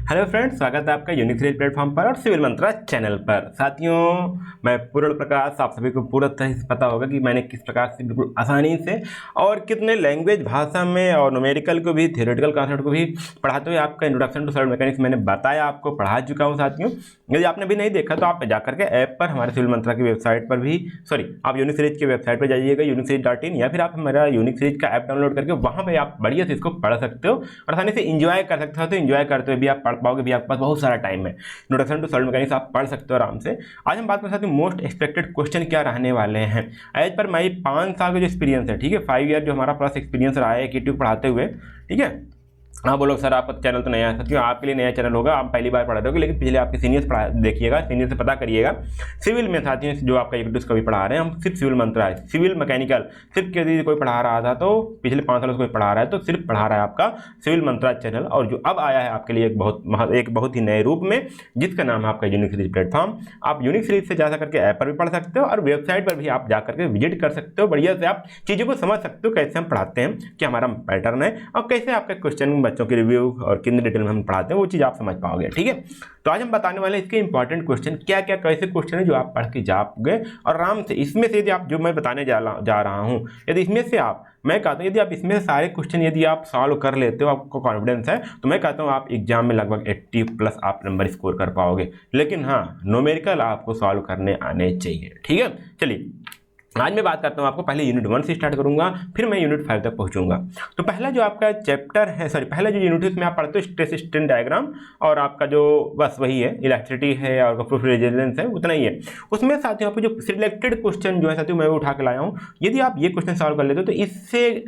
Hello friends, स्वागत है आपका यूनिक सीरीज प्लेटफॉर्म पर और सिविल मंत्रा चैनल पर। साथियों, मैं पूर्ण प्रकाश, आप सभी को पूरा तरह से पता होगा कि मैंने किस प्रकार से बिल्कुल आसानी से और कितने लैंग्वेज भाषा में और न्यूमेरिकल को भी, थ्योरेटिकल कॉन्सेप्ट को भी पढ़ाते हुए आपका इंट्रोडक्शन टू सॉलिड मैकेनिक्स मैंने बताया, आपको पढ़ा चुका हूँ। साथियों, यदि आपने भी नहीं देखा तो आप जाकर के ऐप पर, हमारे सिविल मंत्रा की वेबसाइट पर भी, आप यूनिक सीरीज की वेबसाइट पर जाइएगा unicseries.in, या फिर आप हमारा यूनिक सीरीज का ऐप डाउनलोड करके वहाँ पर आप बढ़िया से इसको पढ़ सकते हो और आसानी से इंजॉय कर सकते हो। तो इंजॉय करते हुए भी आप पढ़ पाओगे, भी आपके पास बहुत सारा टाइम है। इंट्रोडक्शन टू सॉलिड मैकेनिक्स आप पढ़ सकते हो आराम से। आज हम बात कर सकते हैं मोस्ट एक्सपेक्टेड क्वेश्चन क्या रहने वाले हैं। एज पर माई 5 साल का जो एक्सपीरियंस है, ठीक है, 5 ईयर जो हमारा प्लस एक्सपीरियंस रहा है यूट्यूब पढ़ाते हुए, ठीक है। हाँ बोलो सर, आपका चैनल तो नया है। क्यों आपके लिए नया चैनल होगा, आप पहली बार पढ़ा रहे हो, लेकिन पिछले आपके सीनियर्स पढ़ा देखिएगा, सीनियर से पता करिएगा। सिविल में साथियों जो आपका यूट्यूब कभी पढ़ा रहे हैं, हम सिर्फ सिविल मंत्रा है, सिविल मैकेनिकल सिर्फ यदि कोई पढ़ा रहा था तो पिछले 5 सालों से कोई पढ़ा रहा है तो सिर्फ पढ़ा रहा है आपका सिविल मंत्रा चैनल। और जो अब आया है आपके लिए एक बहुत ही नए रूप में, जिसका नाम है आपका यूनिक सीरीज प्लेटफॉर्म। आप यूनिक सीरीज से जा करके ऐप पर भी पढ़ सकते हो और वेबसाइट पर भी आप जा करके विजिट कर सकते हो। बढ़िया से आप चीज़ों को समझ सकते हो, कैसे हम पढ़ाते हैं, क्या हमारा पैटर्न है और कैसे आपका क्वेश्चन, बच्चों की रिव्यू और कितने डिटेल में हम पढ़ाते हैं, वो चीज़ आप समझ पाओगे। ठीक है, तो आज हम बताने वाले हैं इसके इंपॉर्टेंट क्वेश्चन, क्या क्या कैसे क्वेश्चन है जो आप पढ़ के जाओगे और आराम से। इसमें से यदि आप, जो मैं बताने जा रहा हूँ, यदि इसमें से मैं कहता हूँ यदि आप इसमें से सारे क्वेश्चन यदि आप सॉल्व कर लेते हो, आपको कॉन्फिडेंस है, तो मैं कहता हूँ आप एग्जाम में लगभग 80+ आप नंबर स्कोर कर पाओगे। लेकिन हाँ, न्यूमेरिकल आपको सॉल्व करने आने चाहिए। ठीक है, चलिए आज मैं बात करता हूँ आपको, पहले यूनिट 1 से स्टार्ट करूंगा, फिर मैं यूनिट 5 तक पहुंचूंगा। तो पहला जो आपका चैप्टर है, पहला जो यूनिट है उसमें आप पढ़ते हो स्ट्रेस स्ट्रेन डायग्राम, और आपका जो बस वही है, इलेक्ट्रिसिटी है और प्रूफ रेजिस्टेंस है, उतना ही है। उसमें साथियों आपको जो सिलेक्टेड क्वेश्चन जो है साथियों मैं उठा के लाया हूँ। यदि आप ये क्वेश्चन सॉल्व कर लेते हो तो इससे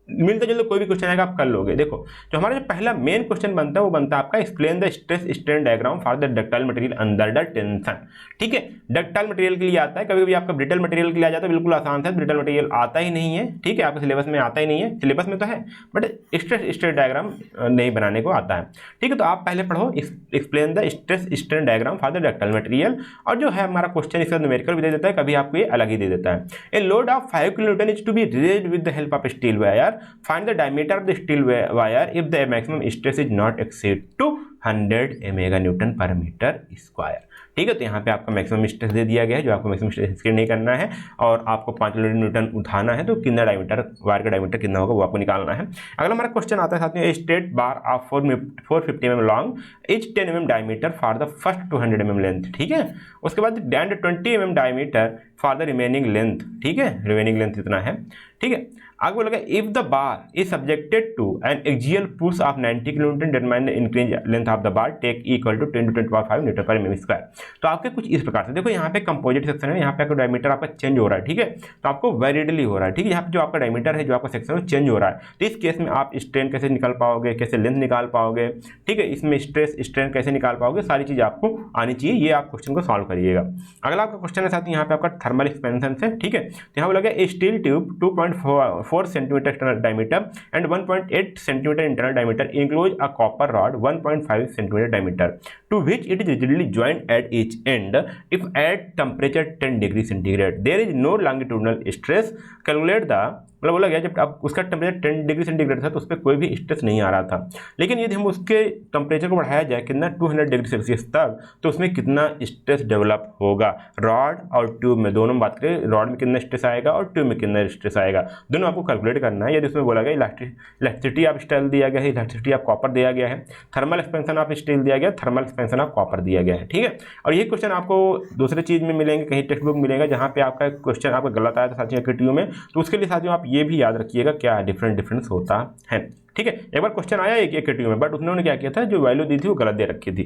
मिलता जुलता कोई भी क्वेश्चन आएगा आप कर लोगे। देखो, जो हमारा जो पहला मेन क्वेश्चन बनता है वो बनता है आपका explain the stress strain diagram for the ductile material under the tension. ठीक है, डक्टाइल मटेरियल के लिए आता है, कभी कभी आपका ब्रिटल मटेरियल के लिए आ जाता है, बिल्कुल आसान है। ब्रिटल मटेरियल आता ही नहीं है, ठीक है, आपके सिलेबस में आता ही नहीं है, सिलेबस में तो है बट स्ट्रेस स्ट्रेन डायग्राम नहीं बनाने को आता है। ठीक है, तो आप पहले पढ़ो explain the stress strain diagram for the ductile material, और जो है हमारा क्वेश्चन इसका न्यूमेरिकल भी दे देता है, कभी आपको ये अलग ही दे देता है। A load of 5 kN is to be raised with the help of steel wire, find the diameter of the steel wire if the maximum stress is not exceed to 100 MN per meter square। ठीक है, तो यहाँ पे आपका maximum stress दे दिया गया है, जो आपको मैक्सिमम स्ट्रेस नहीं करना है और आपको 5 kN उठाना है, तो कितना डायमीटर, वायर का डायमीटर कितना होगा वो आपको निकालना है। अगला हमारा क्वेश्चन आता है साथ में, straight bar of 450 mm long, etch 10 mm diameter for the first 200 mm length. ठीक है, उसके बाद 20 mm diameter for the remaining length. ठीक है, रिमेनिंग लेंथ इतना है। ठीक है, आगे बोला if the bar is subjected to an axial push of 90 kN, determine the increase length of the bar, take equal to 10 to 10⁵ newton per mm square. तो आपके कुछ इस प्रकार से देखो, यहाँ पे कंपोजिट सेक्शन है, यहाँ पे आपका डायमीटर आपका चेंज हो रहा है। ठीक है, तो आपको वेरिएबली हो रहा है। ठीक है, यहाँ पे जो आपका डायमीटर है, जो आपका सेक्शन है, चेंज हो रहा है। तो इस केस में आप स्ट्रेन कैसे निकाल पाओगे, कैसे लेंथ निकाल पाओगे, ठीक है, इसमें स्ट्रेस स्ट्रेन कैसे निकाल पाओगे, सारी चीज़ आपको आनी चाहिए। ये आप क्वेश्चन को सॉल्व करिएगा। अगला आपका क्वेश्चन है साथ ही यहाँ पे आपका थर्मल एक्सपेंशन से। ठीक है, तो यहाँ बोला गया steel tube 2.4 centimetre external diameter and 1.8 centimetre internal diameter encloses a copper rod 1.5 centimetre diameter to which it is rigidly joint at each end if at temperature 10 degree centigrade there is no longitudinal stress, calculate the, मतलब बोला गया जब अब उसका temperature 10 degree centigrade था तो उस पर कोई भी स्ट्रेस नहीं आ रहा था। लेकिन यदि हम उसके टेम्परेचर को बढ़ाया जाए कितना, 200 डिग्री सेल्सियस तक, तो उसमें कितना स्ट्रेस डेवलप होगा। रॉड और ट्यूब में, दोनों में बात करें, रॉड में कितना स्ट्रेस आएगा और ट्यूब में कितना स्ट्रेस आएगा, दोनों आपको कैलकुलेट करना है। यदि उसमें बोला गया इलेक्ट्रिसिटी ऑफ स्टील दिया गया है, इलेक्ट्रिसिटी ऑफ कॉपर दिया गया है, थर्मल एक्सपेंशन ऑफ स्टील दिया गया है, थर्मल एक्सपेंशन ऑफ कॉपर दिया गया है। ठीक है, और ये क्वेश्चन आपको दूसरे चीज़ में मिलेंगे, कहीं टेक्स्ट बुक मिलेगा जहाँ पे आपका क्वेश्चन आपका गलत आया था साथियों क्रिएटिव में, तो उसके लिए साथियों आप ये भी याद रखिएगा क्या डिफरेंस होता है। ठीक है, एक बार क्वेश्चन आया एक क्रिएटिव में, बट उन्होंने क्या किया था, जो वैल्यू दी थी वो गलत दे रखी थी,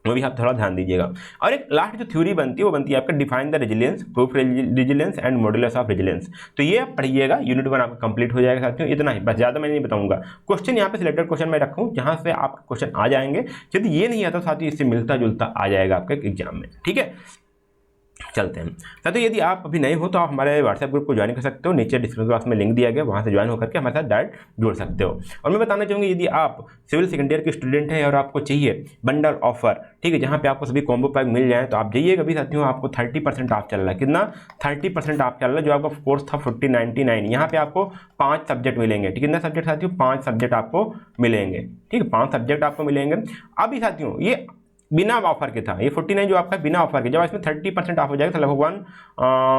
वो भी आप थोड़ा ध्यान दीजिएगा। और एक लास्ट जो थ्योरी बनती है वो बनती है आपका define the resilience, proof resilience and modulus of resilience. तो ये आप पढ़िएगा, यूनिट 1 आपका कंप्लीट हो जाएगा साथियों। इतना ही बस, ज़्यादा मैं नहीं बताऊंगा। क्वेश्चन यहाँ पे सिलेक्टेड क्वेश्चन मैं रखूँ जहाँ से आपका क्वेश्चन आ जाएंगे। यदि ये नहीं आता साथियों, इससे मिलता जुलता आ जाएगा आपके एग्जाम में। ठीक है, चलते हैं साथियों। यदि आप अभी नए हो तो आप हमारे व्हाट्सएप ग्रुप को ज्वाइन कर सकते हो, नीचे डिस्क्रिप्शन बॉक्स में लिंक दिया गया, वहाँ से ज्वाइन होकर के हमारे साथ डायरेक्ट जुड़ सकते हो। और मैं बताना चाहूँगी यदि आप सिविल सेकेंड ईयर के स्टूडेंट हैं और आपको चाहिए बंडल ऑफर, ठीक है, जहाँ पे आपको सभी कॉम्बो पैक मिल जाए, तो आप जाइएगा अभी साथियों। आपको 30% ऑफ चल रहा है, कितना 30% ऑफ चल रहा है। जो आपका कोर्स था 4099, यहाँ पे आपको 5 सब्जेक्ट मिलेंगे, ठीक है। कितना सब्जेक्ट साथियों? 5 सब्जेक्ट आपको मिलेंगे, ठीक है, 5 सब्जेक्ट आपको मिलेंगे। अभी साथियों ये बिना ऑफर के था, ये 49 जो आपका बिना ऑफर के, जब इसमें 30% ऑफ हो जाएगा तो लगभग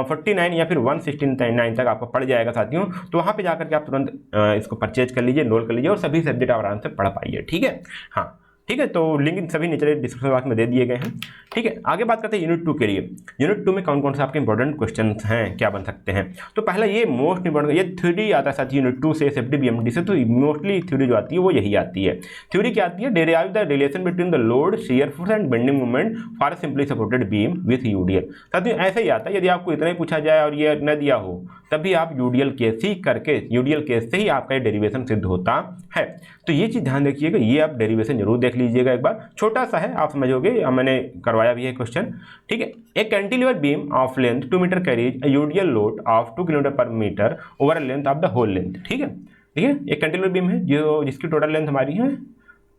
149 या फिर 169 तक आपको पड़ जाएगा साथियों। तो वहाँ पे जाकर के आप तुरंत इसको परचेज कर लीजिए, एनरोल कर लीजिए और सभी सब्जेक्ट आप आराम से पढ़ पाइए, ठीक है। हाँ ठीक है, तो लिंक सभी नीचे डिस्क्रिप्शन बॉक्स में दे दिए गए हैं, ठीक है। आगे बात करते हैं यूनिट 2 के लिए। यूनिट 2 में कौन कौन से आपके इंपॉर्टेंट क्वेश्चन हैं, क्या बन सकते हैं। तो पहला ये मोस्ट इंपॉर्टेंट, ये थ्योरी आता है साथ यूनिट 2 से SFD BMD से, तो मोस्टली थ्योरी जो आती है वो यही आती है। थ्योरी क्या आती है? Derive the relation between the load, shear force and bending movement for simply supported beam width UDL. साथियों ऐसे ही आता है, यदि आपको इतना ही पूछा जाए और ये न दिया हो तभी आप यूडीएल केस ही करके, यूडीएल केस से ही आपका ये डेरिवेशन सिद्ध होता है। तो ये चीज़ ध्यान रखिएगा, ये आप डेरिवेशन जरूर देख लीजिएगा एक बार, छोटा सा है आप समझोगे, मैंने करवाया भी है क्वेश्चन, ठीक है। एक cantilever beam of length 2 metre carries a UDL load of 2 kilometre per metre over a length of the whole length, ठीक है। ठीक है, एक कैंटिलीवर बीम है जो जिसकी टोटल लेंथ हमारी है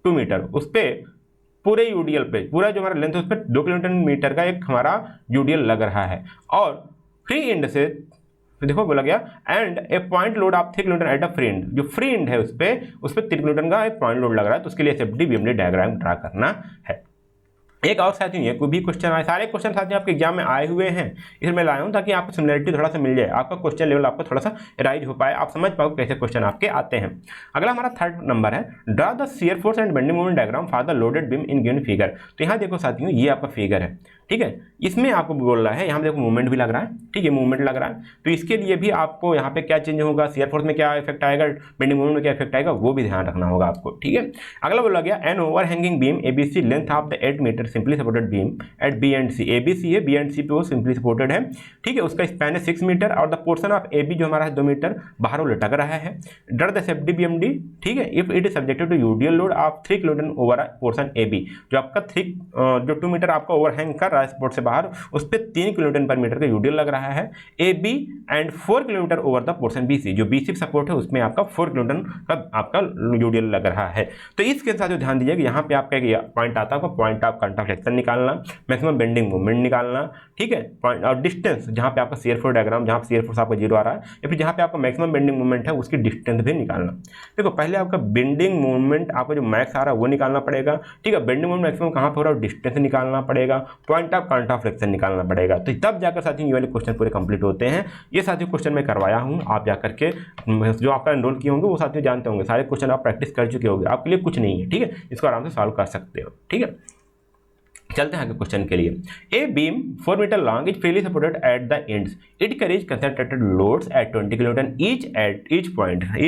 2 मीटर, उस पर पूरे यूडीएल पे, पूरा जो हमारा लेंथ है उस पर 2 किलोमीटर मीटर का एक हमारा यूडीएल लग रहा है। और फ्री एंड से देखो बोला गया and A point load of 3 kilometre at a free and, जो फ्री एंड है उस पर 3 किलोमीटर का एक पॉइंट लोड लग रहा है, तो उसके लिए SFD BMD डायग्राम ड्रा करना है। एक और साथियों ये कोई भी क्वेश्चन आए, सारे क्वेश्चन साथियों आपके एग्जाम में आए हुए हैं, इसलिए मैं लाया हूँ ताकि आपको सिमिलरिटी थोड़ा सा मिल जाए, आपका क्वेश्चन लेवल आपको थोड़ा सा राइज हो पाए, आप समझ पाओ कैसे क्वेश्चन आपके आते हैं। अगला हमारा 3rd नंबर है, draw the shear force and bending moment diagram for the loaded beam in given figure. तो यहाँ देखो साथियों ये आपका फिगर है, ठीक है, इसमें आपको बोल रहा है, यहाँ देखो मूवमेंट भी लग रहा है, ठीक है, मूवमेंट लग रहा है, तो इसके लिए भी आपको यहाँ पे क्या चेंज होगा, शियर फोर्स में क्या इफेक्ट आएगा, बेंडिंग मोमेंट में क्या इफेक्ट आएगा, वो भी ध्यान रखना होगा आपको, ठीक है। अगला बोला गया an over hanging beam ABC length of the 8 metre simply supported beam at B and C, ABC है, B एंड C पे वो सिंपली सपोर्टेड है, ठीक है, उसका स्पैन है 6 मीटर और द पोर्शन ऑफ AB जो हमारा है 2 मीटर बाहर वो लटक रहा है। ड्रा द SFD BMD, ठीक है, if it is subjected to UDL load of 3 kilometre over portion AB, जो आपका 2 मीटर आपका ओवरहैंग कर रहा है सपोर्ट से बाहर, उस पर 3 किलोमीटर पर मीटर का यूडीएल लग रहा है। AB and 4 kilometre over the portion BC, जो BC सपोर्ट है उसमें आपका 4 किलोमीटर का आपका यूडीएल लग रहा है। तो इसके साथ ध्यान दीजिएगा, यहाँ पे आपका एक पॉइंट आता है, पॉइंट ऑफ कंट्राफ्लेक्शन निकालना, मैक्सिमम बेंडिंग मूवमेंट निकालना, ठीक है, पॉइंट और डिस्टेंस, जहाँ पे आपका शियर फोर्स डायग्राम, जहाँ पे शियर फोर्स आपका 0 आ रहा है या फिर जहाँ पे आपका मैक्सिमम बेंडिंग मूवमेंट है उसकी डिस्टेंस भी निकालना। देखो पहले आपका बेंडिंग मूवमेंट आपका जो मैक्स आ रहा है वो निकालना पड़ेगा, ठीक है, बेंडिंग मूवमेंट मैक्सिमम कहाँ पे हो रहा है, डिस्टेंस निकालना पड़ेगा, पॉइंट ऑफ कंट्राफ्लेक्शन निकालना पड़ेगा, तो तब जाकर साथियों ये वाले क्वेश्चन पूरे कंप्लीट होते हैं। ये साथियों क्वेश्चन मैं करवाया हूँ, आप जाकर के जो आपका एनरोल किए होंगे वो साथियों जानते होंगे, सारे क्वेश्चन आप प्रैक्टिस कर चुके होंगे, आपके लिए कुछ नहीं है, ठीक है, इसको आराम से सॉल्व कर सकते हो, ठीक है। चलते हैं आगे क्वेश्चन के लिए। A beam 4 metre long is freely supported at the ends, it carries concentrated loads at 20 kilometre each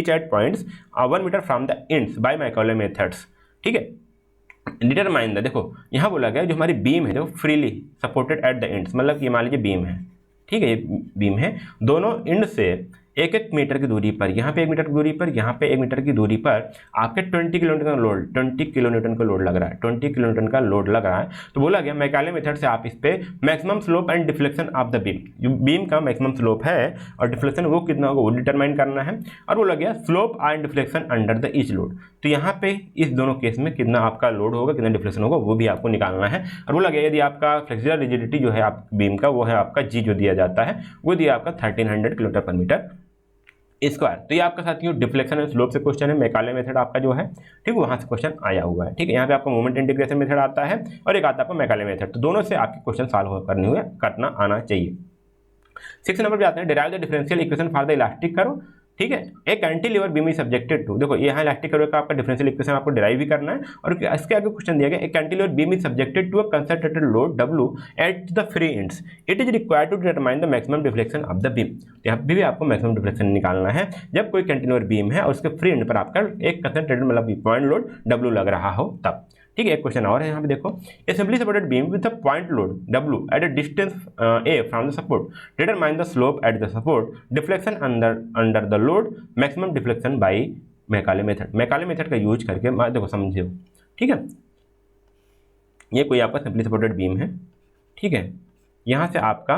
at points 1 metre from the ends by Macaulay methods, ठीक है। डिटरमाइन द, देखो यहाँ बोला गया जो हमारी बीम है देखो freely supported at the ends, मतलब कि मान लीजिए बीम है, ठीक है, ये बीम है, दोनों एंड से 1 मीटर की दूरी पर, यहाँ पे 1 मीटर की दूरी पर, यहाँ पे 1 मीटर की दूरी पर आपके 20 किलोमीटर का लोड, 20 किलोमीटर का लोड लग रहा है, 20 किलोमीटर का लोड लग रहा है। तो बोला गया मैकाले मेथड से आप इस पे maximum slope and deflection of the beam, जो बीम का मैक्सिमम स्लोप है और डिफ्लेक्शन वो कितना होगा वो डिटरमाइन करना है। और बोला गया slope and deflection under the each load, तो यहाँ पे इस दोनों केस में कितना आपका लोड होगा, कितना डिफ्लेक्शन होगा वो भी आपको निकालना है। और बोला गया यदि आपका फ्लेक्सिबल रिजिडिटी जो है आप बीम का वो है आपका G जो दिया जाता है वो दिया आपका 1300 किलोमीटर पर मीटर स्क्वायर। तो ये आपका साथियों डिफ्लेक्शन एंड स्लोप से क्वेश्चन है, मैकाले मेथड आपका जो है, ठीक है, वहाँ से क्वेश्चन आया हुआ है, ठीक है। यहाँ पे आपको मोमेंट इंटीग्रेशन मेथड आता है और एक आता है आपको मैकाले मेथड, तो दोनों से आपके क्वेश्चन सॉल्व करना आना चाहिए। 6 नंबर पे आते हैं, derive the differential equation for the elastic curve, ठीक है। एक cantilever beam is subjected to, देखो यहाँ इलास्टिक कर्व का आपका डिफरेंशियल इक्वेशन आपको डिराइव भी करना है और इसके आगे क्वेश्चन दिया गया, एक cantilever beam is subjected to a concentrated load W at the free ends, it is required to determine the maximum deflection of the beam. यहाँ भी आपको मैक्सिमम डिफ्लेक्शन निकालना है जब कोई कैंटिलीवर बीम है और उसके फ्री एंड पर आपका एक कंसंट्रेटेड मतलब पॉइंट लोड W लग रहा हो तब, ठीक है। एक क्वेश्चन और है यहाँ पे देखो, a simply supported beam with a point load W at a distance A from the support, determine the slope at the support, deflection under the load, maximum deflection by Macaulay method. Macaulay method का use करके देखो समझो, ठीक है, ये कोई आपका simply supported beam है, ठीक है, यहाँ से आपका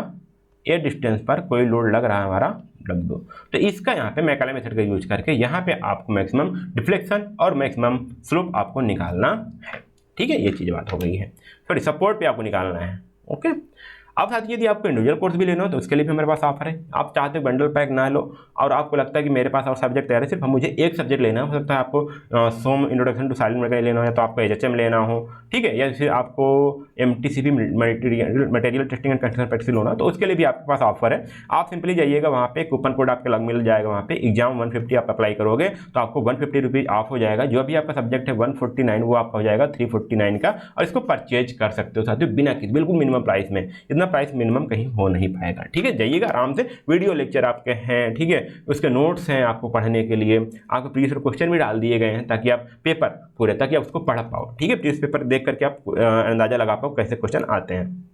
ए डिस्टेंस पर कोई लोड लग रहा है हमारा W। तो इसका यहाँ पे मैकेले मेथड का यूज करके यहाँ पे आपको मैक्सिमम डिफ्लेक्शन और मैक्सिमम स्लोप आपको निकालना है। ठीक है, ये चीज़ बात हो गई है। सॉरी, सपोर्ट पे आपको निकालना है। ओके, अब साथ यदि आपको इंडिविजुअल कोर्स भी लेना हो तो उसके लिए भी हमारे पास ऑफर है। आप चाहते हो बंडल पैक ना लो और आपको लगता है कि मेरे पास और सब्जेक्ट तैयार है, सिर्फ मुझे एक सब्जेक्ट लेना हो सकता है आपको सोम इंट्रोडक्शन टू साइलेंट मैकेनिक्स लेना हो, या तो आपको HHM लेना हो, ठीक है, या फिर आपको MTCP material testing and construction practice होना, तो उसके लिए भी आपके पास ऑफर है। आप सिंपली जाइएगा वहाँ पे, कूपन कोड आपको अलग मिल जाएगा वहाँ पे, एग्जाम 150 आप अप्लाई करोगे तो आपको 150 रुपीज़ ऑफ हो जाएगा। जो भी आपका सब्जेक्ट है 149 वो आपका हो जाएगा 349 का, और इसको परचेज कर सकते हो साथियों बिना किसी, बिल्कुल मिनिमम प्राइस में। इतना प्राइस मिनिमम कहीं हो नहीं पाएगा। ठीक है, जाइएगा आराम से, वीडियो लेक्चर आपके हैं, ठीक है, उसके नोट्स हैं आपको पढ़ने के लिए, आपको प्रीवियस क्वेश्चन भी डाल दिए गए हैं ताकि आप पेपर पूरे, ताकि आप उसको पढ़ पाओ। ठीक है, प्रीवियस पेपर देख करके आप अंदाजा लगा पाओ कैसे क्वेश्चन आते हैं।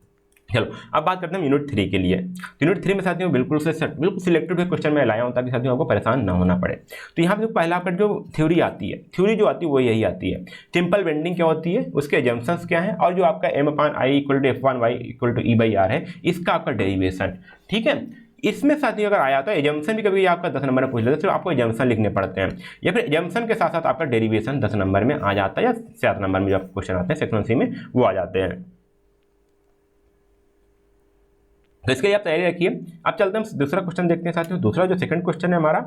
चलो अब बात करते हैं यूनिट 3 के लिए। यूनिट 3 में साथियों बिल्कुल सिलेक्टेड क्वेश्चन मैं लाया हूँ ताकि साथियों आपको परेशान ना होना पड़े। तो यहाँ पे पहला आपका जो थ्योरी आती है, थ्योरी जो आती है वो यही आती है, टिम्पल बेंडिंग क्या होती है, उसके एजम्पशंस क्या है, और जो आपका M/I = F1y = E/R है, इसका आपका डेरिवेशन। ठीक है, इसमें साथियों अगर आया तो एजम्पशन भी कभी आपका 10 नंबर में पूछ लेते हैं, तो आपको एजम्पशन लिखने पड़ते हैं, या फिर एजम्पशन के साथ साथ आपका डेरिवेशन 10 नंबर में आ जाता है, या 7 नंबर में जो आपको क्वेश्चन आते हैं सेक्शन C में वो आ जाते हैं। तो इसके लिए आप तैयारी रखिए। अब चलते हैं दूसरा क्वेश्चन देखते हैं साथियों। दूसरा जो सेकंड क्वेश्चन है हमारा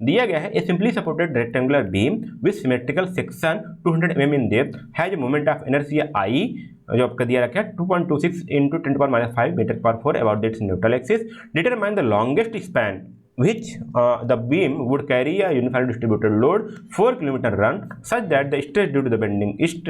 दिया गया है, ए simply supported rectangular beam with symmetrical section 200 mm in depth has moment of inertia I, जो आपका दिया रखा है 2.26 × 10⁻⁵ m/4 about its neutral axis. Determine the longest span which the beam would carry a uniformly distributed load 4 km run such that the stress due to the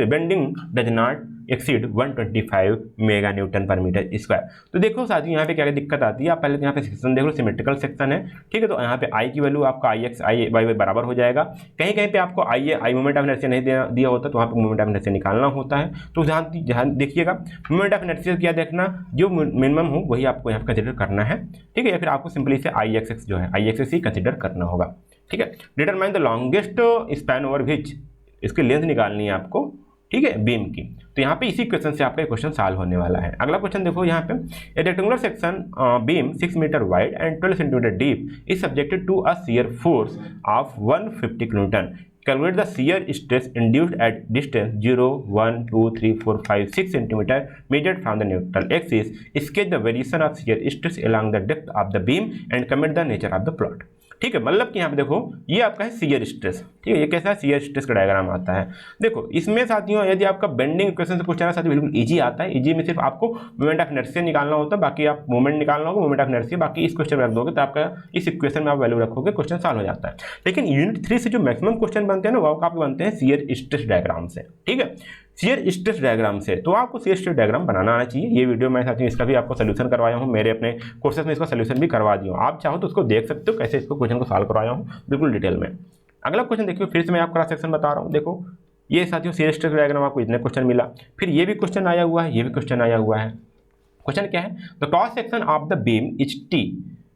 bending does not exceed 125 mega Newton per metre square. तो देखो साथियों यहाँ पे क्या दिक्कत आती है, आप पहले तो यहाँ पे सेक्शन देख लो, सिमेट्रिकल सेक्शन है। ठीक है, तो यहाँ पे I की वैल्यू आपका IX I/y बराबर हो जाएगा। कहीं कहीं पे आपको I मोमेंट ऑफ इनर्शिया नहीं दिया होता, तो वहाँ पे मोमेंट ऑफ इनर्शिया निकालना होता है। तो ध्यान देखिएगा, मोमेंट ऑफ इनर्शिया क्या देखना, जो मिनिमम हो वही आपको यहाँ पे कंसिडर करना है। ठीक है, या फिर आपको सिंपली से IXX जो है IXX ही कंसिडर करना होगा। ठीक है, determine the longest span over which, इसकी लेंथ निकालनी है आपको, ठीक है, बीम की। तो यहाँ पे इसी क्वेश्चन से आपका क्वेश्चन सॉल्व होने वाला है। अगला क्वेश्चन देखो यहाँ पे, a rectangular section beam 6 metre wide and 12 centimetre deep is subjected to a shear force of 150 kilonewton. Calculate the shear stress induced at distance 0, 1, 2, 3, 4, 5, 6 cm measured from the neutral axis. Sketch the variation of shear stress along the depth of the beam and comment the nature of the plot. ठीक है, मतलब कि यहाँ पे देखो ये आपका है शियर स्ट्रेस। ठीक है, ये कैसा शियर स्ट्रेस का डायग्राम आता है। देखो इसमें साथियों यदि आपका बेंडिंग इक्वेशन से पूछना है साथियों बिल्कुल इजी आता है। इजी में सिर्फ आपको मोमेंट ऑफ इनर्शिया निकालना होता है, बाकी आप मोमेंट निकालना होगा, मोमेंट ऑफ इनर्शिया बाकी इस क्वेश्चन में रख दोगे तो आपका इस इक्वेशन में आप वैल्यू रखोगे, क्वेश्चन सॉल्व हो जाता है। लेकिन यूनिट 3 से जो मैक्सिमम क्वेश्चन बनते हैं ना वो आपके बनते हैं शियर स्ट्रेस डायग्राम से। ठीक है, शियर स्ट्रेस डायग्राम से, तो आपको शियर स्ट्रेस डायग्राम बनाना आना चाहिए। ये वीडियो मैं साथियों इसका भी आपको सोल्यूशन करवाया हूँ, मेरे अपने कोर्सेज में इसका सोल्यूशन भी करवा दिया हूँ। आप चाहो तो उसको देख सकते हो कैसे इसको क्वेश्चन को सॉल्व करवाया हूँ बिल्कुल डिटेल में। अगला क्वेश्चन देखिए, फिर से मैं आपको क्रॉस सेक्शन बता रहा हूँ। देखो ये साथियों शियर स्ट्रेस डायग्राम आपको इतने क्वेश्चन मिला, फिर ये भी क्वेश्चन आया हुआ है, ये भी क्वेश्चन आया हुआ है। क्वेश्चन क्या है, the cross section of the beam is T,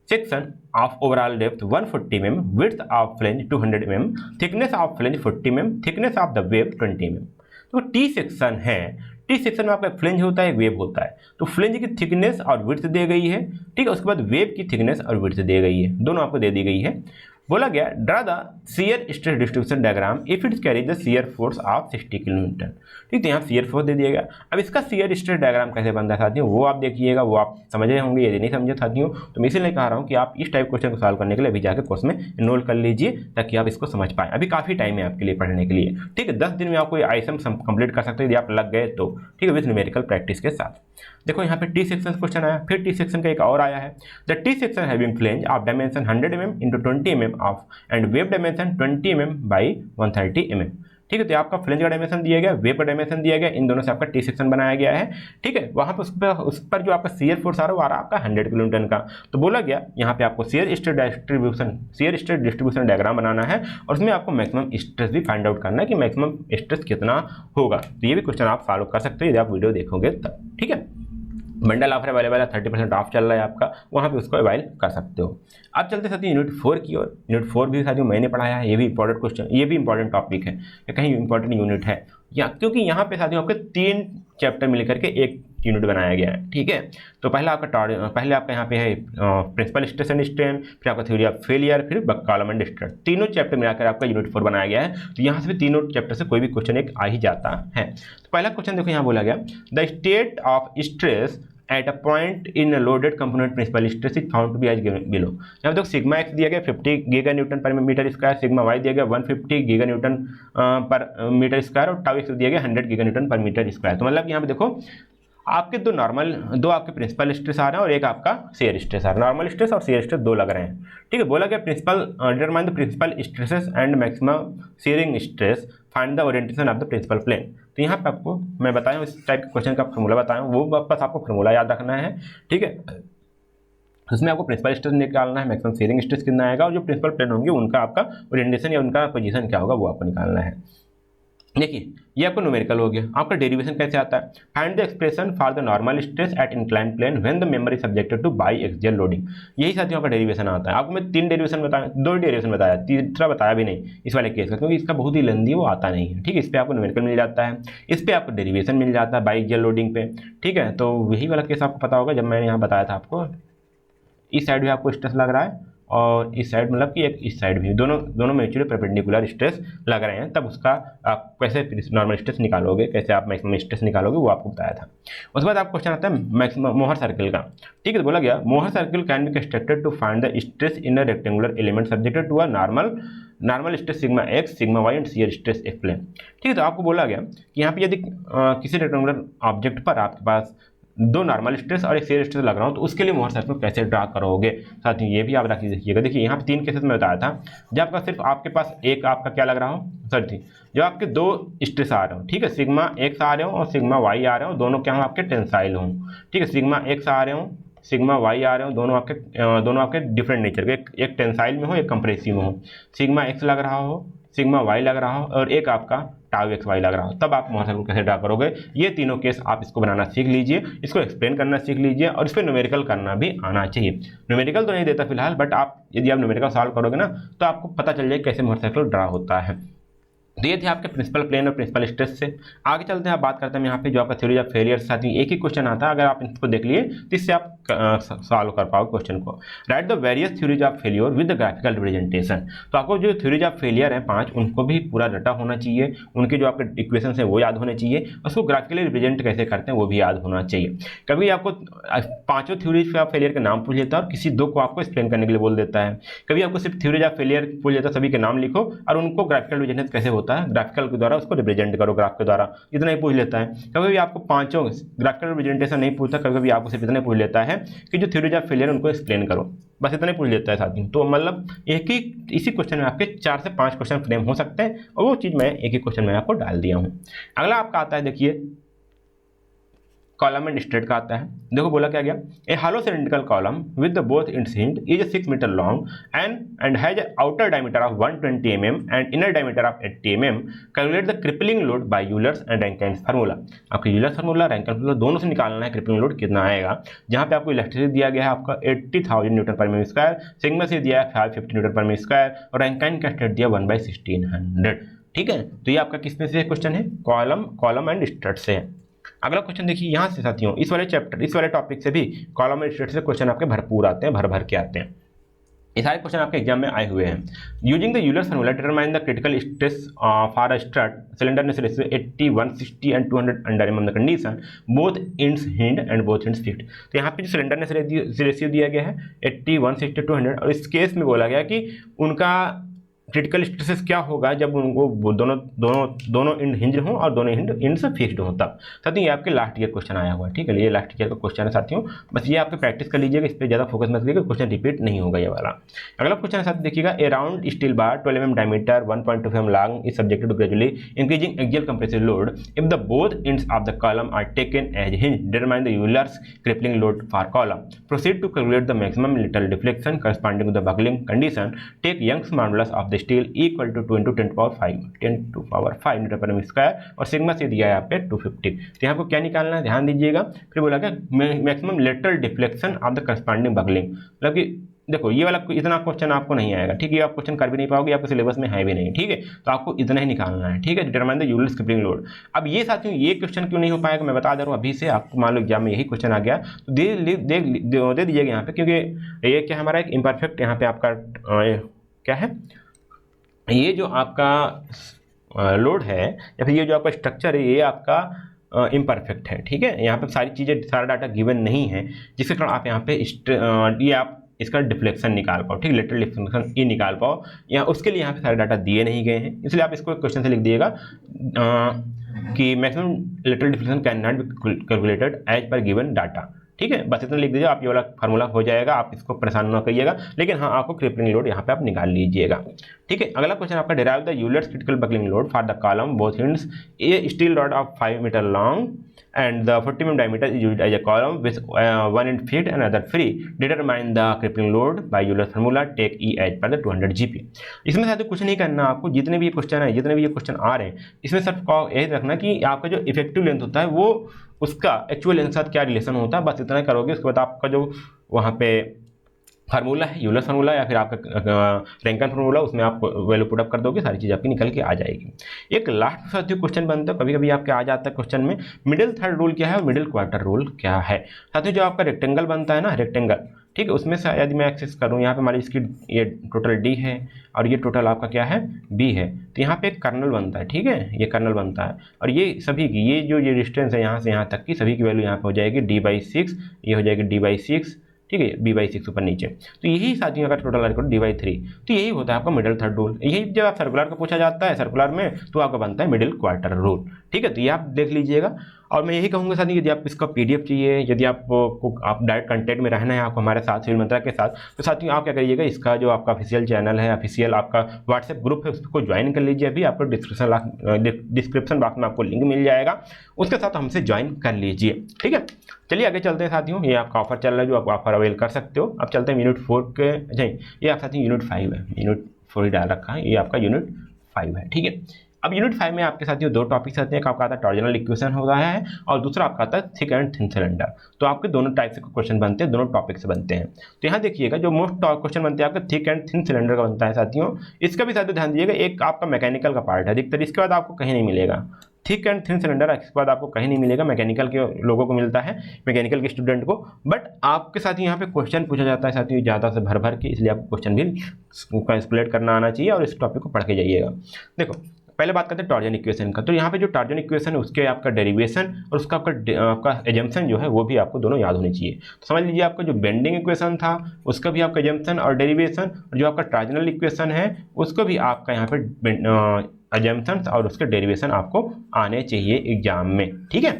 section of overall depth 140 mm, width of flange 200 mm, thickness of flange 40 mm, thickness of the wave 20 mm। तो T सेक्शन है, T सेक्शन में आपका flange होता है, एक wave होता है। तो फ्लेंज की थिकनेस और विड्थ दी गई है, ठीक है, उसके बाद वेव की थिकनेस और विड्थ दी गई है, दोनों आपको दे दी गई है। बोला गया draw the shear stress distribution diagram if it carry the shear force of 60 kilonewton. ठीक है, यहाँ शियर फोर्स दे दिया गया। अब इसका शियर स्ट्रेस डायग्राम कैसे बनता है साथियों वो आप देखिएगा, वो आप समझ रहे होंगे। यदि नहीं समझे साथियों तो मैं इसीलिए कह रहा हूँ कि आप इस टाइप क्वेश्चन को सॉल्व करने के लिए अभी जाकर कोर्स में इनरोल कर लीजिए ताकि आप इसको समझ पाएं। अभी काफ़ी टाइम है आपके लिए पढ़ने के लिए। ठीक है, 10 दिन में आपको ये आइसम कंप्लीट कर सकते हैं यदि आप लग गए तो। ठीक है, विथ न्यूमेरिकल प्रैक्टिस के साथ। देखो यहाँ पे T सेक्शन क्वेश्चन आया, फिर T सेक्शन का एक और आया है, the T section having flange of dimension 100 mm into 20 mm of and wave dimension 20 mm by 130 mm। ठीक है, तो आपका फ्लेंज का डायमेंशन दिया गया, वेव का डायमेंशन दिया गया, इन दोनों से आपका T सेक्शन बनाया गया है। ठीक है, वहाँ पर उस पर जो आपका शियर फोर्स आ रहा है वो आ रहा है आपका 100 किलोन्यूटन का। तो बोला गया यहाँ पे आपको शियर स्ट्रेस डिस्ट्रीब्यूशन डायग्राम बनाना है और उसमें आपको मैक्सिमम स्ट्रेस भी फाइंड आउट करना है कि मैक्सिमम स्ट्रेस कितना होगा। तो ये भी क्वेश्चन आप सॉल्व कर सकते हो यदि आप वीडियो देखोगे तब। ठीक है, बंडल ऑफर अवेलेबल है, 30% ऑफ चल रहा है आपका, वहाँ पे उसको अवेल कर सकते हो। अब चलते साथियों यूनिट 4 की ओर। यूनिट 4 भी साथियों मैंने पढ़ाया है, ये भी इंपॉर्टेंट क्वेश्चन, ये भी इंपॉर्टेंट टॉपिक है, कहीं इंपॉर्टेंट यूनिट है या क्योंकि यहाँ पे साथियों आपके 3 चैप्टर मिलकर के एक यूनिट बनाया गया है। ठीक है, तो पहले आपका यहाँ पे है प्रिंसिपल स्ट्रेस एंड स्ट्रेन, फिर आपका थ्योरी ऑफ फेलियर, फिर कॉलम एंड स्ट्रेस, तीनों चैप्टर मिलाकर आपका यूनिट 4 बनाया गया है। तो यहाँ से भी तीनों चैप्टर से कोई भी क्वेश्चन एक आ ही जाता है। तो पहला क्वेश्चन देखो, यहाँ बोला गया the state of stress at a point in loaded component principal stress is found to be as below. यहाँ पे देखो सिग्मा एक्स दिया गया 50 giga newton per metre square, sigma Y दिया गया 150 giga newton per metre square, और tau X दिया गया 100 giga newton per metre square. तो मतलब यहाँ पे देखो आपके दो आपके प्रिंसिपल स्ट्रेस आ रहे हैं और एक आपका शेयर स्ट्रेस आ रहा है। नॉर्मल स्ट्रेस और शेयर स्ट्रेस दो लग रहे हैं। ठीक है, बोला गया determine the principal stresses and maximum shearing stress, find the orientation of the principal plane. तो यहाँ पे आपको मैं बताया हूँ इस टाइप के क्वेश्चन का फॉर्मूला बताया हूँ, वो बस आपको फॉर्मूला याद रखना है। ठीक है, उसमें आपको प्रिंसिपल स्ट्रेस निकालना है, मैक्सिमम शेयरिंग स्ट्रेस कितना आएगा, और जो प्रिंसिपल प्लेन होंगे उनका आपका ओरिएंटेशन या उनका पोजीशन क्या होगा वो आपको निकालना है। देखिए ये आपको न्यूमेरिकल हो गया। आपका डेरिवेशन कैसे आता है, find the expression for the normal stress at inclined plane when the member is subjected to biaxial loading. यही साथियों आपका डेरिवेशन आता है। आपको मैं 3 डेरिवेशन बताया, 2 डेरिवेशन बताया, तीसरा बताया भी नहीं इस वाले केस का, क्योंकि इसका बहुत ही लेंदी है, वो आता नहीं है। ठीक है, इस पर आपको न्यूमेरिकल मिल जाता है, इस पर आपको डेरिवेशन मिल जाता है बाई एक्सियल लोडिंग पे। ठीक है, तो वही वाला केस आपको पता होगा जब मैंने यहाँ बताया था आपको, इस साइड भी आपको स्ट्रेस लग रहा है और इस साइड मतलब कि एक इस साइड भी, दोनों म्यूचुअली परपेंडिकुलर स्ट्रेस लग रहे हैं, तब उसका आप कैसे नॉर्मल स्ट्रेस निकालोगे, कैसे आप मैक्सिमम स्ट्रेस निकालोगे, वो आपको बताया था। उसके बाद आपको क्वेश्चन आता है मैक्सिमम मोहर सर्किल का। ठीक है, तो बोला गया Mohr circle can be constructed to find the stress in a rectangular element subjected to a normal stress sigma x, sigma y and shear stress explain. ठीक है, तो आपको बोला गया कि यहाँ पे यदि किसी रेक्टेंगुलर ऑब्जेक्ट पर आपके पास 2 नॉर्मल स्ट्रेस और एक शेयर स्ट्रेस लग रहा हो, तो उसके लिए मोहर सर्किल कैसे ड्रा करोगे। साथ ही ये भी आप रख लीजिएगा। देखिए यहाँ पे 3 केसेस में बताया था, जब आपका सिर्फ आपके पास एक आपका क्या लग रहा हो, सॉरी जब आपके 2 स्ट्रेस आ रहे हो, ठीक है, सिग्मा एक्स आ रहे हो और सिग्मा वाई आ रहे हो, दोनों क्या हो आपके टेंसाइल हों। ठीक है, सिग्मा एक्स आ रहे हो, सिग्मा वाई आ रहे हो, दोनों आपके डिफरेंट नेचर के, एक टेंसाइल में हो, एक कंप्रेसिव में हो। सिग्मा एक्स लग रहा हो, सिग्मा वाई लग रहा हो और एक आपका टाउ एक्स वाई लग रहा हो, तब आप मोहर सर्किल कैसे ड्रा करोगे। ये तीनों केस आप इसको बनाना सीख लीजिए, इसको एक्सप्लेन करना सीख लीजिए, और इस पर न्यूमेरिकल करना भी आना चाहिए। न्यूमेरिकल तो नहीं देता फिलहाल, बट आप यदि आप न्यूमेरिकल सॉल्व करोगे ना, तो आपको पता चल जाएगा कैसे मोहर सर्किल ड्रा होता है। तो ये थे आपके प्रिंसिपल प्लेन और प्रिंसिपल स्ट्रेस से। आगे चलते हैं, आप बात करते हैं यहाँ पे जो आपका थ्योरी ऑफ फेलियर के साथ ही एक ही क्वेश्चन आता है, अगर आप इसको देख लिए तो इससे आप सॉल्व कर पाओगे क्वेश्चन को। Right the various theories of failure with the graphical representation. तो आपको जो थ्योरीज ऑफ फेलियर है 5, उनको भी पूरा रटा होना चाहिए, उनके जो आपके इक्वेशन है वो याद होने चाहिए, उसको ग्राफिकली रिप्रेजेंट कैसे करते हैं वो भी याद होना चाहिए। कभी आपको 5 थ्योरीज ऑफ फेलियर के नाम पूछ लेता है और किसी 2 को आपको एक्सप्लेन करने के लिए बोल देता है। कभी आपको सिर्फ थ्योरीज ऑफ फेलियर पूछ लेता है, सभी के नाम लिखो और उनको ग्राफिकल रिप्रेजेंट कैसे होता है, ग्राफिकल के द्वारा उसको रिप्रेजेंट करो, ग्राफ के द्वारा, इतना ही पूछ लेता है। कभी भी आपको 5 ग्राफिकल रिप्रेजेंटेशन नहीं पूछता, कभी कभी आपको सिर्फ इतना पूछ लेता है कि जो थ्योरीज ऑफ फेलियर उनको एक्सप्लेन करो, बस इतना ही पूछ लेता है साथी। तो मतलब इसी क्वेश्चन में आपके 4 से 5 क्वेश्चन फ्रेम हो सकते हैं, और वो चीज़ मैं एक ही क्वेश्चन में आपको डाल दिया हूँ। अगला आपका आता है, देखिए कॉलम एंड स्ट्रेट का आता है। देखो बोला क्या गया, a hollow cylindrical column with the both ends hinge is 6 metre long and has outer diameter of 120 mm and inner diameter of 80 mm। Calculate the crippling load by Euler's and Rankine formula. आपको Euler's formula, Rankine formula दोनों से निकालना है crippling load कितना आएगा। जहाँ पे आपको इलेक्ट्रिसिटी दिया गया है आपका 80,000 Newton per metre square, sigma से दिया है 550 न्यूटन पर मीटर स्क्वायर, और रैंकिन का स्टेट दिया 1/1600। ठीक है, तो ये आपका किसमें से क्वेश्चन है, कॉलम एंड स्ट्रेट से है। अगला क्वेश्चन देखिए यहाँ से साथियों, इस वाले टॉपिक से भी कॉलम एंड स्ट्रेट से क्वेश्चन आपके भरपूर आते हैं, भर के आते हैं। ये सारे क्वेश्चन आपके एग्जाम में आए हुए हैं। Using the Euler's formula determine the critical stress for a strut slenderness ratio 80, 160 and 200 under the condition both ends hind and both ends fixed. तो यहाँ पे जो सिलेंडरनेस रेशियो दिया गया है 80, 160, 200, और इस केस में बोला गया कि उनका क्रिटिकल स्ट्रेसेस क्या होगा जब उनको दोनों एंड हिंज हों और दोनों एंड से फिक्स्ड हों तब। साथियों ये आपके लास्ट ईयर क्वेश्चन आया हुआ है, ठीक है, ये लास्ट ईयर का क्वेश्चन है साथियों, बस ये आपके प्रैक्टिस कर लीजिएगा, इस पर ज़्यादा फोकस मत करिएगा, क्वेश्चन रिपीट नहीं होगा ये वाला। अगला क्वेश्चन है साथियों देखिएगा, a round steel bar 12 mm diameter 1.2 mm long is subjected to gradually increasing axial compressive load if the both ends of the column are taken as hinge determine the Euler's crippling load for column. Proceed to calculate the maximum little deflection corresponding to the buckling condition. Take Young's modulus of the steel equal to 2 × 10⁵ metre per square, और sigma से दिया है यहाँ पे 250। तो यहाँ को क्या निकालना है ध्यान दीजिएगा। फिर बोला क्या maximum lateral deflection of the corresponding buckling, मतलब कि देखो ये वाला इतना क्वेश्चन आपको नहीं आएगा, ठीक है, आप क्वेश्चन कर भी नहीं पाओगे, आपके सिलेबस में है भी नहीं, ठीक है, तो आपको इतना ही निकालना है, ठीक है। Determine the Euler scripting load. अब ये साथियों ये क्वेश्चन क्यों नहीं हो पाएगा मैं बता दे रहा हूँ अभी से, आपको मान लो एग्जाम में यही क्वेश्चन आ गया तो दे दीजिएगा यहाँ पे, क्योंकि ये क्या हमारा एक इम्परफेक्ट यहाँ पे आपका क्या है, ये जो आपका लोड है या फिर ये जो आपका स्ट्रक्चर है ये आपका इम्परफेक्ट है, ठीक है। यहाँ पे सारी चीज़ें सारा डाटा गिवन नहीं है, जिसके कारण आप यहाँ पे ये आप इसका डिफ्लेक्शन निकाल पाओ, ठीक, लेटरल डिफ्लेक्शन ये निकाल पाओ, या उसके लिए यहाँ पे सारे डाटा दिए नहीं गए हैं, इसलिए आप इसको क्वेश्चन से लिख दिएगा कि maximum lateral deflection can not be calculated as per given data, ठीक है, बस इतना लिख दीजिए, आप ये वाला फार्मूला हो जाएगा, आप इसको परेशान ना करिएगा, लेकिन हाँ आपको क्रिपलिंग लोड यहाँ पे आप निकाल लीजिएगा, ठीक है। अगला क्वेश्चन आपका derive the Euler's critical buckling load for the column both ends a steel rod of 5 metre long and the 40 mm diameter is used as a column with one end feet and other free. Determine the crippling load by Euler's formula. Take E as per the 200 GPa. इसमें साथ कुछ नहीं करना आपको, जितने भी ये question है, जितने भी ये क्वेश्चन आ रहे हैं, इसमें सिर्फ यही रखना कि आपका जो इफेक्टिव लेंथ होता है वो उसका एक्चुअल लेंथ के साथ क्या रिलेशन होता है, बस इतना करोगे। उसके बाद आपका जो वहाँ पे फार्मूला है यूलर फार्मूला या फिर आपका रैंकन फार्मूला, उसमें आप वैल्यू पुट अप कर दोगे, सारी चीज़ आपकी निकल के आ जाएगी। एक लास्ट साथियों क्वेश्चन बनता है, कभी कभी आपके आ जाता है क्वेश्चन में, मिडिल थर्ड रूल क्या है और मिडिल क्वार्टर रूल क्या है। साथियों जो आपका रेक्टेंगल बनता है ना, रेक्टेंगल, ठीक है, उसमें से यदि मैं एक्सेस करूँ, यहाँ पे हमारी इसकी ये टोटल डी है और ये टोटल आपका क्या है बी है, तो यहाँ पे एक कर्नल बनता है, ठीक है, ये कर्नल बनता है, और ये सभी की ये जो ये डिस्टेंस है यहाँ से यहाँ तक की सभी की वैल्यू यहाँ पे हो जाएगी d/6, ये हो जाएगी d/6, ठीक है, b/6 ऊपर नीचे, तो यही साथियों अगर टोटल करो d/3, तो यही होता है आपका मिडिल थर्ड रूल। यही जब आप सर्कुलर का पूछा जाता है सर्कुलर में तो आपका बनता है मिडिल क्वार्टर रूल, ठीक है, तो ये आप देख लीजिएगा। और मैं यही कहूँगा साथियों यदि आप इसका PDF चाहिए, यदि आप डायरेक्ट कंटेंट में रहना है आपको हमारे साथ सिविल मंत्रा के साथ, तो साथियों आप क्या करिएगा, इसका जो आपका ऑफिशियल चैनल है, ऑफिशियल आपका व्हाट्सएप ग्रुप है, उसको ज्वाइन कर लीजिए। अभी आपको डिस्क्रिप्शन बॉक्स में आपको लिंक मिल जाएगा, उसके साथ हमसे ज्वाइन कर लीजिए, ठीक है। चलिए आगे चलते हैं साथियों, ये आपका ऑफर चल रहा है जो आप ऑफर अवेल कर सकते हो। अब चलते हैं यूनिट 4 के, नहीं ये आप साथियों यूनिट 5 है, यूनिट 4 ही डाल रखा है, ये आपका यूनिट 5 है, ठीक है। अब यूनिट 5 में आपके साथियों दो टॉपिक्स आते हैं, एक आपका आता है टॉर्जनल इक्वेशन हो रहा है और दूसरा आपका आता है थिक एंड थिन सिलेंडर। तो आपके दोनों टाइप से क्वेश्चन बनते हैं, दोनों टॉपिक से बनते हैं। तो यहाँ देखिएगा जो मोस्ट क्वेश्चन बनते हैं आपका थिक एंड थिन सिलेंडर का बनता है साथियों, इसका भी साथियों ध्यान दीजिएगा, एक आपका मैकेनिकल का पार्ट है अधिकतर, इसके बाद आपको कहीं नहीं मिलेगा थिक एंड थिन सिलेंडर, इसके बाद आपको कहीं नहीं मिलेगा, मैकेनिकल के लोगों को मिलता है, मैकेनिकल के स्टूडेंट को, बट आपके साथ यहाँ पे क्वेश्चन पूछा जाता है साथियों ज़्यादा से भर भर के, इसलिए आपको क्वेश्चन भी कैलकुलेट करना आना चाहिए और इस टॉपिक को पढ़ के जाइएगा। देखो पहले बात करते हैं टॉर्जन इक्वेशन का, तो यहाँ पे जो टॉर्जन इक्वेशन है उसके आपका डेरिवेशन और उसका आपका एजम्पशन जो है वो भी आपको दोनों याद होनी चाहिए। तो समझ लीजिए आपका जो बेंडिंग इक्वेशन था उसका भी आपका एजम्पशन और डेरिवेशन, और जो आपका टॉर्जनल इक्वेशन है उसको भी आपका यहाँ पे एजम्पशंस और उसके डेरिवेशन आपको आने चाहिए एग्जाम में, ठीक है,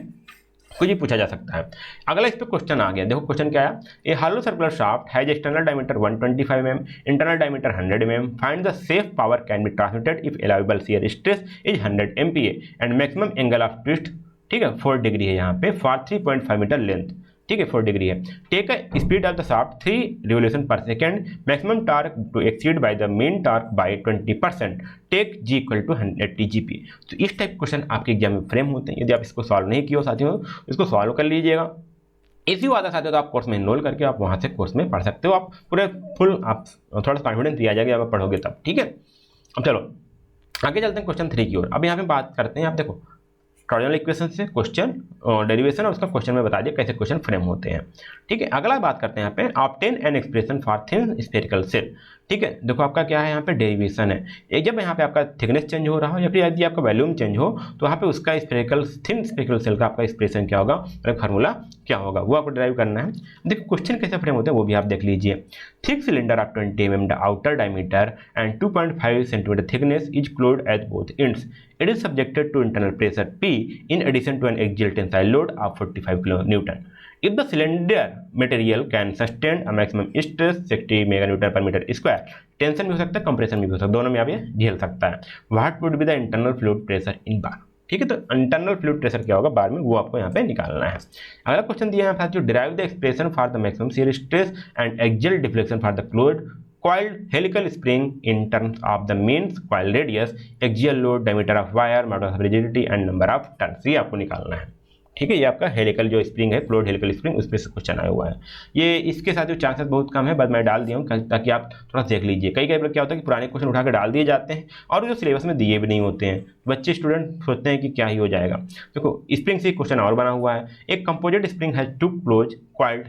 कुछ भी पूछा जा सकता है। अगला इस पे क्वेश्चन आ गया, देखो क्वेश्चन क्या है, a hollow circular shaft has external diameter 125 mm, internal diameter 100 mm, find the safe power can be transmitted if allowable shear stress is 100 MPa and maximum angle of twist, ठीक है, 4 degree है यहाँ पे for 3.5 metre length, ठीक है, 4 degree है। Take a speed of the shaft 3 revolution per second, maximum torque to exceed by the mean torque by 20%, take G = 180 GPa। तो इस टाइप क्वेश्चन आपके एग्जाम में फ्रेम होते हैं, यदि आप इसको सॉल्व नहीं किए हो साथियों इसको सॉल्व कर लीजिएगा। इसी वादा साथियों तो आप कोर्स में इनरोल करके आप वहाँ से कोर्स में पढ़ सकते हो, आप पूरे फुल आप थोड़ा सा कॉन्फिडेंस भी आ जाएगा जब आप पढ़ोगे तब, ठीक है। अब चलो आगे चलते हैं क्वेश्चन 3 की ओर। अब यहाँ पे बात करते हैं, आप देखो टॉर्जनल इक्वेशन से क्वेश्चन डेरिवेशन और उसका क्वेश्चन में बता दिया कैसे क्वेश्चन फ्रेम होते हैं, ठीक है। अगला बात करते हैं यहाँ पे obtain an expression for thin spherical shell, ठीक है। देखो आपका क्या है यहाँ पे डेरिवेशन है, एक जब यहाँ पे आपका थिकनेस चेंज हो रहा हो या फिर यदि आपका वॉल्यूम चेंज हो तो यहाँ पे उसका थिन स्फेरिकल सेल का आपका एक्सप्रेशन क्या होगा और फार्मूला क्या होगा वो आपको ड्राइव करना है। देखो क्वेश्चन कैसे फ्रेम होते हैं वो भी आप देख लीजिए। Thick cylinder of 20 mm outer diameter and 2.5 cm thickness is closed at both ends, it is subjected to internal pressure P in addition to an axial tensile load of 45 kN. If the cylinder material can sustain a maximum stress 60 MN per meter square, tension भी हो सकता है compression भी हो सकता है, दोनों में आप ये झेल सकता है। What would be the internal fluid pressure in bar? ठीक है, तो इंटरनल फ्लूइड प्रेशर क्या होगा बार में वो आपको यहाँ पे निकालना है। अगला क्वेश्चन दिया है साथियों, derive the expression for the maximum shear stress and axial deflection for the closed coiled helical spring in terms of the mean coil radius, axial load, diameter of wire, modulus of rigidity and number of turns, ये आपको निकालना है। ठीक है, ये आपका helical जो spring है, क्लोज्ड हेलिकल स्प्रिंग, उस पर से क्वेश्चन आया हुआ है। ये इसके साथ जो चांसेस बहुत कम है, बस मैं डाल दिया हूँ ताकि आप थोड़ा देख लीजिए। कई बार क्या होता है कि पुराने क्वेश्चन उठा के डाल दिए जाते हैं और जो सिलेबस में दिए भी नहीं होते हैं, बच्चे स्टूडेंट सोचते हैं कि क्या ही हो जाएगा। देखो स्प्रिंग से क्वेश्चन और बना हुआ है, एक composite spring has two close coiled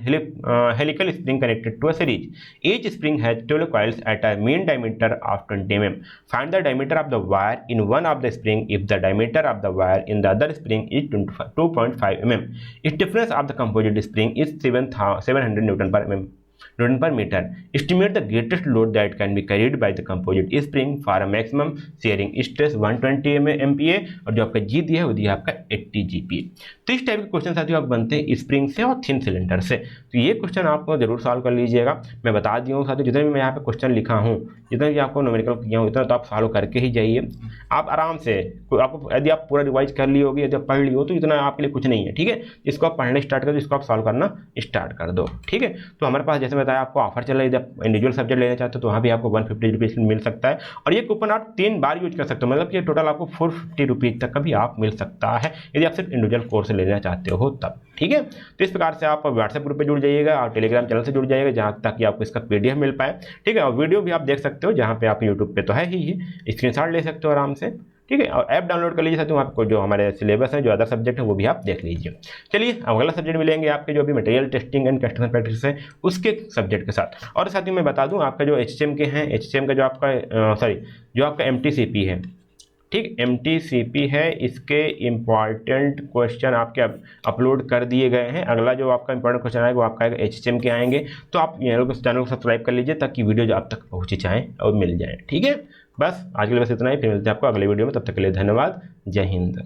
helical spring connected to a series. Each spring has 12 coils at a mean diameter of 20 mm. Find the diameter of the wire in one of the spring if the diameter of the wire in the other spring is 2.5 mm. Its difference of the composite spring is 700 Newton per meter. Estimate the greatest load that can be carried by the composite spring for a maximum shearing stress 120 MPa और जो आपका G दिया है वो दिया है आपका 80 GPa। तो इस टाइप के क्वेश्चन साथियों आप बनते हैं स्प्रिंग से और थिन सिलेंडर से। तो ये क्वेश्चन आपको जरूर सॉल्व कर लीजिएगा। मैं बता दिया हूँ साथियों, जितने भी मैं यहाँ पे क्वेश्चन लिखा हूँ, जितना भी आपको न्यूमेरिकल किया हूँ, इतना तो आप सॉल्व करके ही जाइए आप आराम से। आपको यदि आप पूरा रिवाइज कर लिए होगी, यदि आप पढ़ लिए हो, तो इतना आपके लिए कुछ नहीं है। ठीक है, इसको आप पढ़ने स्टार्ट कर दो, इसको आप सॉल्व करना स्टार्ट कर दो। ठीक है, तो हमारे पास जैसे बताया आपको ऑफर चल रहा है, यदि आप इंडिविजुअल सब्जेक्ट लेना चाहते हो तो वहाँ भी आपको 150 रुपीज़ मिल सकता है और ये कूपन आप 3 बार यूज कर सकते हो, मतलब कि टोटल आपको 450 रुपीज़ तक का भी आप मिल सकता है यदि आप सिर्फ इंडिविजुअल कोर्स लेना चाहते हो तब। ठीक है, तो इस प्रकार से आप व्हाट्सएप ग्रुप पे जुड़ जाइएगा और टेलीग्राम चैनल से जुड़ जाइएगा, जहाँ ताकि आपको इसका PDF मिल पाए। ठीक है, और वीडियो भी आप देख सकते हो, जहाँ पे आप यूट्यूब पे तो है ही स्क्रीनशॉट ले सकते हो आराम से। ठीक है, और ऐप डाउनलोड कर लीजिए साथियों, आपको जो हमारे सिलेबस है, जो अदर सब्जेक्ट है वो भी आप देख लीजिए। चलिए अब अगला सब्जेक्ट मिलेंगे आपके जो अभी material testing and customer practice है उसके सब्जेक्ट के साथ। और साथियों मैं बता दूं आपका जो HCM के हैं, HCM का जो आपका जो आपका MTCP है, ठीक, MTCP है, इसके इम्पॉर्टेंट क्वेश्चन आपके अपलोड कर दिए गए हैं। अगला जो आपका इंपॉर्टेंट क्वेश्चन आएगा वो आपका HCM के आएंगे। तो आप चैनल को सब्सक्राइब कर लीजिए ताकि वीडियो जो आप तक पहुँच जाए और मिल जाए। ठीक है, बस आज के लिए बस इतना ही, फिर मिलते हैं आपको अगले वीडियो में। तब तक के लिए धन्यवाद, जय हिंद।